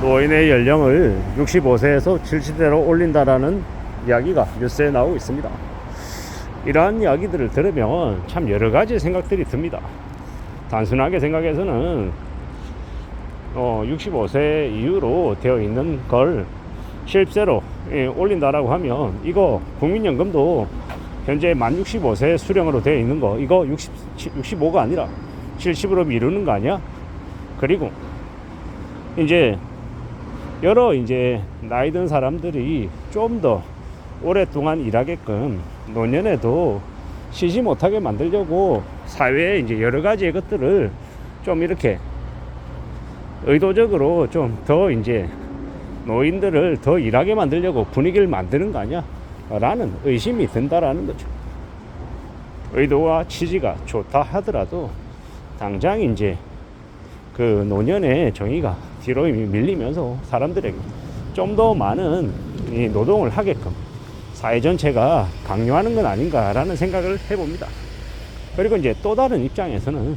노인의 연령을 65세에서 70세로 올린다라는 이야기가 뉴스에 나오고 있습니다. 이러한 이야기들을 들으면 참 여러 가지 생각들이 듭니다. 단순하게 생각해서는 65세 이후로 되어 있는 걸 70세로 올린다라고 하면 이거 국민연금도 현재 만 65세 수령으로 되어 있는 거 이거 65가 아니라 70으로 미루는 거 아니야? 그리고 이제 여러 나이 든 사람들이 좀 더 오랫동안 일하게끔 노년에도 쉬지 못하게 만들려고 사회에 여러 가지의 것들을 좀 이렇게 의도적으로 좀 더 노인들을 더 일하게 만들려고 분위기를 만드는 거 아니야? 라는 의심이 든다라는 거죠. 의도와 취지가 좋다 하더라도 당장 그 노년의 정의가 뒤로 밀리면서 사람들에게 좀 더 많은 이 노동을 하게끔 사회 전체가 강요하는 건 아닌가라는 생각을 해봅니다. 그리고 또 다른 입장에서는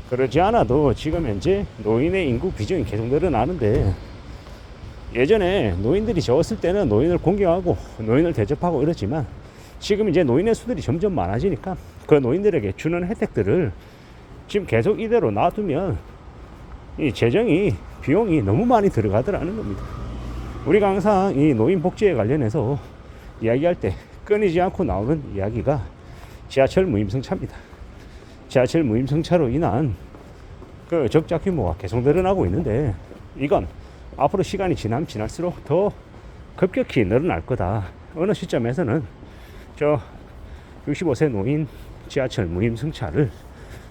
그러지 않아도 지금 현재 노인의 인구 비중이 계속 늘어나는데 예전에 노인들이 적었을 때는 노인을 공경하고 노인을 대접하고 이러지만 지금 노인의 수들이 점점 많아지니까 그 노인들에게 주는 혜택들을 지금 계속 이대로 놔두면 이 재정이 비용이 너무 많이 들어가더라는 겁니다. 우리가 항상 이 노인 복지에 관련해서 이야기할 때 끊이지 않고 나오는 이야기가 지하철 무임승차입니다. 지하철 무임승차로 인한 그 적자 규모가 계속 늘어나고 있는데 이건 앞으로 시간이 지나면 지날수록 더 급격히 늘어날 거다. 어느 시점에서는 저 65세 노인 지하철 무임승차를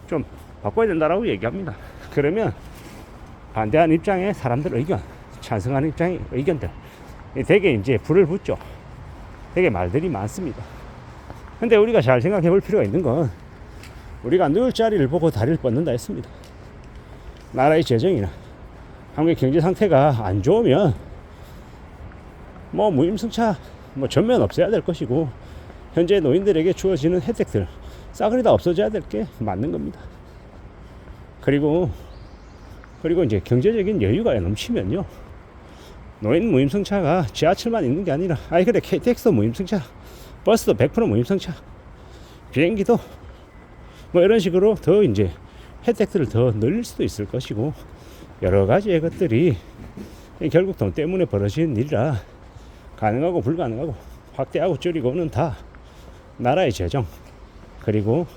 좀 바꿔야 된다라고 얘기합니다. 그러면 반대하는 입장의 사람들 의견, 찬성하는 입장의 의견들 되게 불을 붙죠. 되게 말들이 많습니다. 근데 우리가 잘 생각해 볼 필요가 있는 건 우리가 누울 자리를 보고 다리를 뻗는다 했습니다. 나라의 재정이나 한국의 경제 상태가 안 좋으면 무임승차 전면 없애야 될 것이고 현재 노인들에게 주어지는 혜택들 싸그리 다 없어져야 될 게 맞는 겁니다. 그리고 경제적인 여유가 넘치면요 노인 무임승차가 지하철만 있는 게 아니라 그래 KTX 무임승차, 버스도 100% 무임승차, 비행기도 이런 식으로 더 혜택들을 더 늘릴 수도 있을 것이고 여러 가지의 것들이 결국 돈 때문에 벌어지는 일이라 가능하고 불가능하고 확대하고 줄이고는 다 나라의 재정 그리고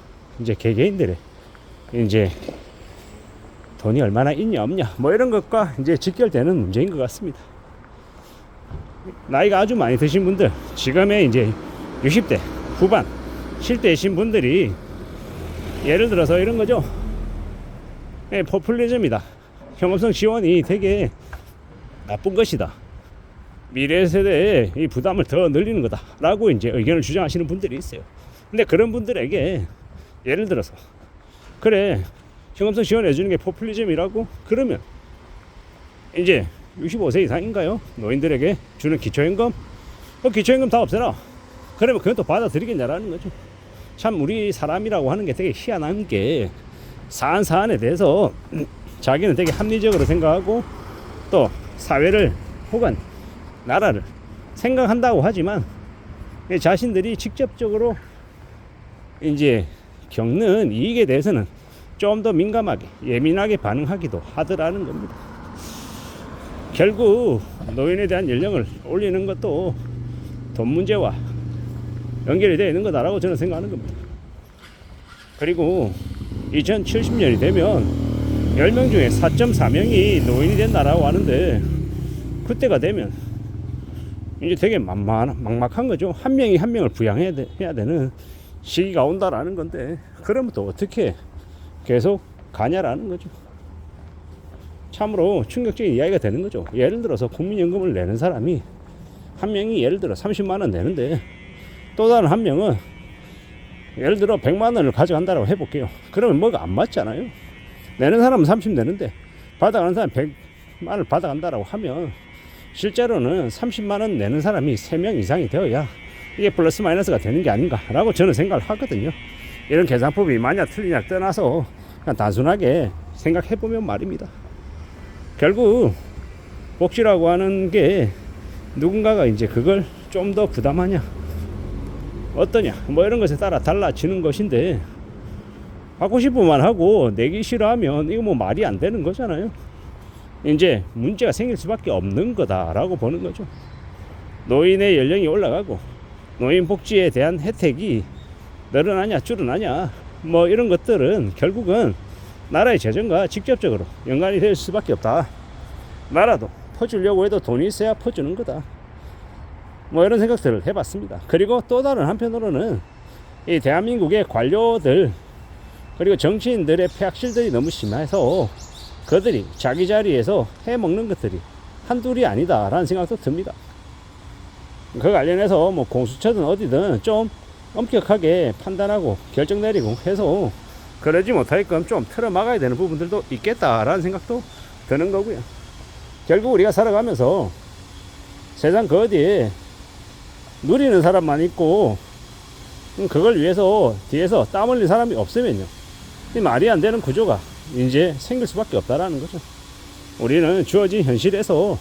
개개인들의 돈이 얼마나 있냐 없냐 이런 것과 직결되는 문제인 것 같습니다. 나이가 아주 많이 드신 분들 지금의 60대 후반 7대이신 분들이 예를 들어서 이런 거죠. 포퓰리즘이다. 형업성 지원이 되게 나쁜 것이다. 미래 세대의 이 부담을 더 늘리는 거다 라고 의견을 주장하시는 분들이 있어요. 근데 그런 분들에게 예를 들어서 그래 형업성 지원해 주는 게 포퓰리즘이라고 그러면 65세 이상인가요? 노인들에게 주는 기초연금 기초연금 다 없애라. 그러면 그건 또 받아들이겠냐라는 거죠. 참 우리 사람이라고 하는 게 되게 희한한 게 사안에 대해서 자기는 되게 합리적으로 생각하고 또 사회를 혹은 나라를 생각한다고 하지만 자신들이 직접적으로 겪는 이익에 대해서는 좀 더 민감하게 예민하게 반응하기도 하더라는 겁니다. 결국 노인에 대한 연령을 올리는 것도 돈 문제와 연결이 되어 있는 거다라고 저는 생각하는 겁니다. 그리고 2070년이 되면 10명 중에 4.4명이 노인이 된다라고 하는데 그때가 되면 되게 막막한 거죠. 한 명이 한 명을 부양해야 되는 시기가 온다라는 건데 그러면 또 어떻게 계속 가냐라는 거죠. 참으로 충격적인 이야기가 되는 거죠. 예를 들어서 국민연금을 내는 사람이 한 명이 예를 들어 30만 원 내는데 또 다른 한 명은 예를 들어 100만 원을 가져간다고 해볼게요. 그러면 뭐가 안 맞잖아요. 내는 사람은 30 내는데 받아가는 사람은 100만 원을 받아간다고 하면 실제로는 30만 원 내는 사람이 3명 이상이 되어야 이게 플러스 마이너스가 되는 게 아닌가라고 저는 생각을 하거든요. 이런 계산법이 맞냐 틀리냐 떠나서 그냥 단순하게 생각해보면 말입니다. 결국 복지라고 하는 게 누군가가 이제 그걸 좀 더 부담하냐 어떠냐 뭐 이런 것에 따라 달라지는 것인데, 하고 싶으면 하고 내기 싫어하면 이거 뭐 말이 안 되는 거잖아요. 이제 문제가 생길 수밖에 없는 거다라고 보는 거죠. 노인의 연령이 올라가고 노인 복지에 대한 혜택이 늘어나냐 줄어나냐 뭐 이런 것들은 결국은 나라의 재정과 직접적으로 연관이 될 수밖에 없다. 나라도 퍼주려고 해도 돈이 있어야 퍼주는 거다. 뭐 이런 생각들을 해봤습니다. 그리고 또 다른 한편으로는 이 대한민국의 관료들 그리고 정치인들의 폐악실들이 너무 심해서 그들이 자기 자리에서 해먹는 것들이 한둘이 아니다라는 생각도 듭니다. 그 관련해서 뭐 공수처든 어디든 좀 엄격하게 판단하고 결정 내리고 해서 그러지 못하게끔 좀 틀어 막아야 되는 부분들도 있겠다라는 생각도 드는 거고요. 결국 우리가 살아가면서 세상 그 어디에 누리는 사람만 있고 그걸 위해서 뒤에서 땀 흘린 사람이 없으면요, 이 말이 안 되는 구조가 이제 생길 수밖에 없다라는 거죠. 우리는 주어진 현실에서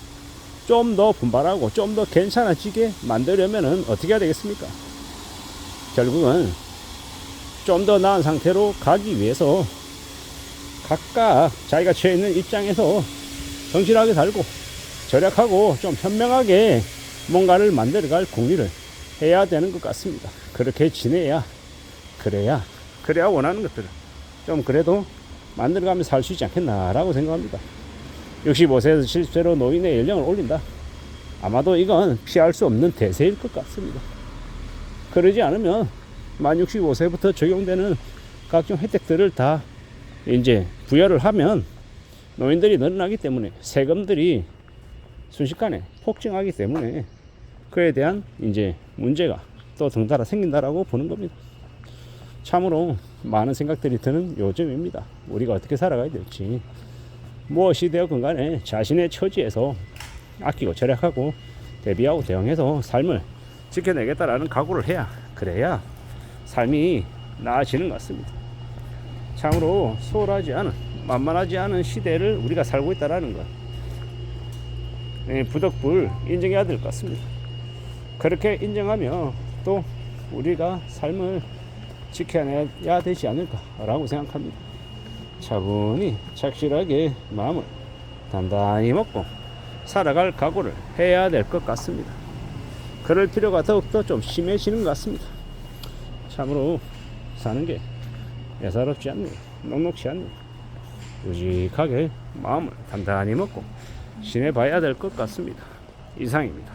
좀 더 분발하고 좀 더 괜찮아지게 만들려면은 어떻게 해야 되겠습니까? 결국은 좀 더 나은 상태로 가기 위해서 각각 자기가 처해 있는 입장에서 성실하게 살고 절약하고 좀 현명하게 뭔가를 만들어갈 궁리를 해야 되는 것 같습니다. 그렇게 지내야 그래야 원하는 것들을 좀 그래도 만들어가며 살 수 있지 않겠나라고 생각합니다. 65세에서 70세로 노인의 연령을 올린다. 아마도 이건 피할 수 없는 대세일 것 같습니다. 그러지 않으면 만 65세부터 적용되는 각종 혜택들을 다 이제 부여를 하면 노인들이 늘어나기 때문에 세금들이 순식간에 폭증하기 때문에 그에 대한 이제 문제가 또 덩달아 생긴다라고 보는 겁니다. 참으로 많은 생각들이 드는 요즘입니다. 우리가 어떻게 살아가야 될지, 무엇이 되었건 간에 자신의 처지에서 아끼고 절약하고 대비하고 대응해서 삶을 지켜내겠다라는 각오를 해야 그래야 삶이 나아지는 것 같습니다. 참으로 소홀하지 않은 만만하지 않은 시대를 우리가 살고 있다라는 것, 부덕불 인정해야 될 것 같습니다. 그렇게 인정하며 또 우리가 삶을 지켜내야 되지 않을까라고 생각합니다. 차분히 착실하게 마음을 단단히 먹고 살아갈 각오를 해야 될 것 같습니다. 그럴 필요가 더욱더 좀 심해지는 것 같습니다. 참으로 사는 게 예사롭지 않네요. 녹록지 않네요. 우직하게 마음을 단단히 먹고 지내봐야 될 것 같습니다. 이상입니다.